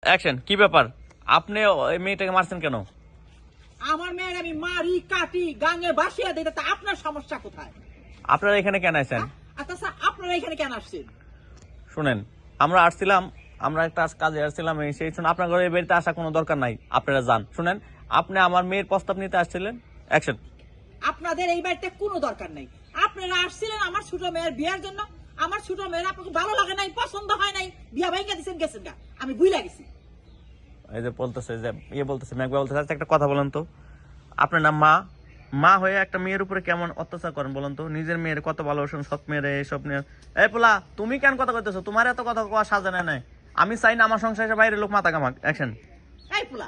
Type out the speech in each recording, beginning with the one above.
Action. কি ব্যাপার, আপনি ওই মেয়েটাকে মারছেন কেন? আমার মেয়ের আমি মারি কাটি গাঙে বাসিয়ে দিই, তা আপনার সমস্যা কোথায়? আপনারা এখানে কেন আছেন? আচ্ছা আপনারা এখানে কেন আসছেন? শুনেন, আমরা আসছিলাম, আমরা একটা কাজে আসছিলাম, সেই শুনে আপনার ঘরে বাড়িতে আসা কোনো দরকার নাই, আপনারা যান। শুনেন, আপনি আমার মেয়ের প্রস্তাব নিতে আসছিলেন। অ্যাকশন। আপনাদের এই বাড়িতে কোনো দরকার নাই। আপনারা আসছিলেন আমার ছোট মেয়ের বিয়ার জন্য। আমার ছোট মেয়ের আপনাকে ভালো লাগে নাই, পছন্দ হয় নাই, বিয়া ভাইঙ্গা দিচ্ছেন গেছেন গা, আমি বুঝলা গেছি। এই যে বলতেছে, যে বলতেছে মেঘবা বলতেছে, আচ্ছা একটা কথা বলেন তো, আপনার না মা হয়ে একটা মেয়ের উপরে কেমন অত্যাচার করেন বলেন তো? নিজের মেয়ের কত ভালোবাসেন, সৎ মেয়ের এইসব নিয়ে। এই পোলা, তুমি কেন কথা কইতেছো? তোমার এত কথা কোয়া সাজে নাই। আমি চাই না আমার সংসারে বাইরে লোক মাথা কামাক। অ্যাকশন। এই পোলা,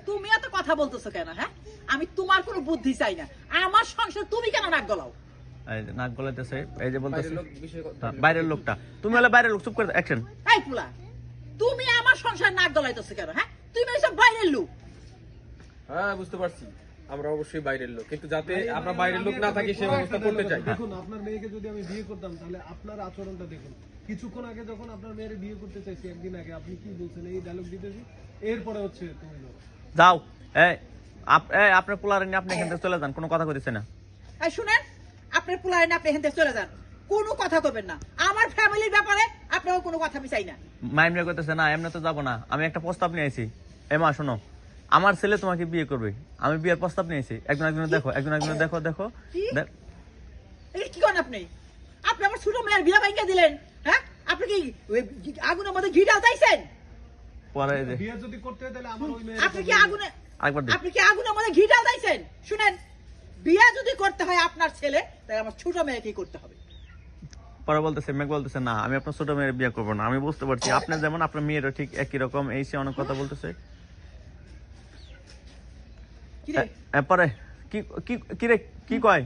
তুমি এত কথা বলতেছো কেন? হ্যাঁ, আমি তোমার কোনো বুদ্ধি চাই না। আমার সংসার তুমি কেন নাক গলাও? এই যে নাক গলাইতেছে, এই যে বলতেছে বাইরের লোকটা। তুমি হলে বাইরের লোক, চুপ করে। অ্যাকশন। এই পোলা, তুমি আমার সংসার নাক গলাইতেছো কেন? হ্যাঁ, তুমি এসব বাইরের লোক। হ্যাঁ, বুঝতে পারছি, আমরা অবশ্যই বাইরের লোক, কিন্তু যাতে আমরা বাইরের লোক না থাকি সে ব্যবস্থা করতে চাই। দেখুন, আপনার মেয়েকে যদি আমি বিয়ে করতাম তাহলে আপনার আচরণটা দেখুন। কিছুক্ষণ আগে যখন আপনার মেয়ের বিয়ে করতে চাইছি, একদিন আগে আপনি কি বলছেন? এই ডায়লগ দিতেছি, এরপরে হচ্ছে তুমি ধরো। যাও। এই আপনার পোলারে নিয়ে আপনি এখান থেকে চলে যান, কোনো কথা কইতেছে না। এই শুনেন, আপনার পোলারে না আপনি এখান থেকে চলে যান, কোনো কথা কবেন না। আমার ফ্যামিলির ব্যাপারে আপনার কোনো কথা আমি চাই না। মাইন্ড করতেছে না, এমনি তো যাবো না। আমি একটা প্রস্তাব নিয়ে আইছি। এ মা শোনো, আমার ছেলে তোমাকে বিয়ে করবে, আমি বিয়ের প্রস্তাব নিয়েছি। একজন দেখো, দেখো। এই কি করেন আপনি? আপনি আমার ছোট মেয়ের বিয়া ভাইঙ্গা দিলেন। হ্যাঁ, আপনি কি ওই আগুনের মধ্যে ঘি ঢালতাইছেন? পরে যে বিয়ে যদি করতে হয় তাহলে আমার ওই মেয়ের আপনি কি আগুনে আরেকবার আপনি কি আগুনের মধ্যে ঘি ঢালতাইছেন? শুনেন, বিয়া যদি করতে হয় আপনার ছেলে, তাহলে আমার ছোট মেয়েকেই করতে হবে। পরে বলতেছে, মেঘ বলতেছে, না আমি আপনার ছোট মেয়ের বিয়ে করবো না। আমি বুঝতে পারছি আপনি যেমন, আপনার মেয়েরও ঠিক একই রকম। এই সে অনেক কথা বলতেছে। কি রে? পরে কি কি রে, কি কয়?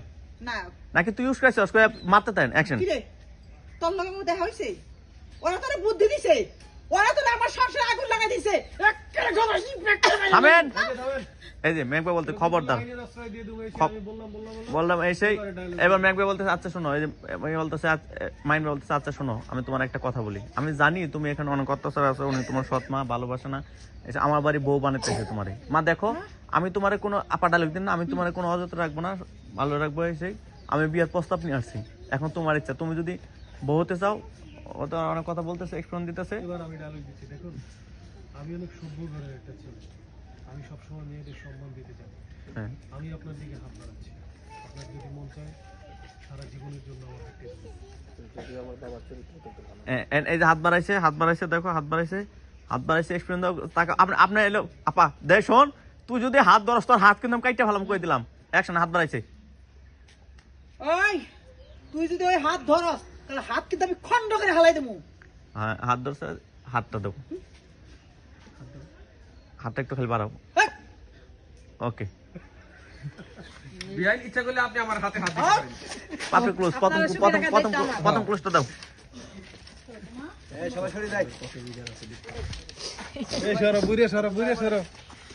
না, নাকি তুই ইউজ করছিস মারতে দেন? অ্যাকশন। কি রে, তোর লগে আমার দেখা হইছে? ওরা তোরে বুদ্ধি দিছে, ওরা তোরে আমার সংসারে আগুন লাগাই দিছে। একেবারে গলাশি পেটে মেরে থামেন। থামেন। এই যে মেঘবা বলতে, খবরদার আইনের আশ্রয় দিয়ে দেবো, এই যে আমি বললাম বললাম এই সেই। এবার মেঘবা বলতেছে, আচ্ছা শোনো। এই যে বলতেছে, মাইন্ড বলতেছে, আচ্ছা শোনো, আমি তোমার একটা কথা বলি। আমি জানি তুমি এখানে অনেক অত্যাচার আছে, উনি তোমার সৎ মা, ভালোবাসে না। এসে আমার বাড়ি বউ বানাইতেছে তোমারে। মা দেখো, আমি তোমার কোনো আপাটা লিখ দিন না, আমি তোমার কোনো অযত্ন রাখবো না, ভালো রাখবো। এসে আমি বিয়ের প্রস্তাব নিয়ে আসছি, এখন তোমার ইচ্ছা। তুমি যদি বউ হতে চাও, ও তো অনেক কথা বলতেছে, এক্সপ্লেন দিতেছে। এবার আমি ডায়লগ দিচ্ছি। দেখুন, আমি অনেক সভ্য ঘরের একটা ছেলে, আমি সবসময় মেয়েদের সম্মান দিতে চাই। হ্যাঁ, আমি আপনার দিকে হাত বাড়াচ্ছি। আপনার যদি মন চায় সারা জীবনের জন্য আমাকে টেস্ট করুন। যদি আমার বাবার চরিত্র করতে ভালো এই যে হাত বাড়াইছে, দেখো হাত বাড়াইছে, এক্সপ্লেন দাও। তাকে আপনি এলো, আপা দে শোন, তুই যদি হাত ধরস, তোর হাত কিন্তু আমি কাইটা ফেলাম, কই দিলাম। অ্যাকশন। হাত বাড়াইছে। ওই, তুই যদি ওই হাত ধরস, তাহলে হাত কিন্তু আমি খন্ড করে হালাই দেবো। হ্যাঁ, হাত ধরছে, হাতটা দেবো, হাতটা একটু খালি বাড়াবো। এই, ওকে, বিয়াই ইচ্ছা করলে আপনি আমার হাতে হাত দিতে পারেন। পাপে ক্লোজ, প্রথম ক্লোজটা দাও। এই সরো, বুড়ে সরো।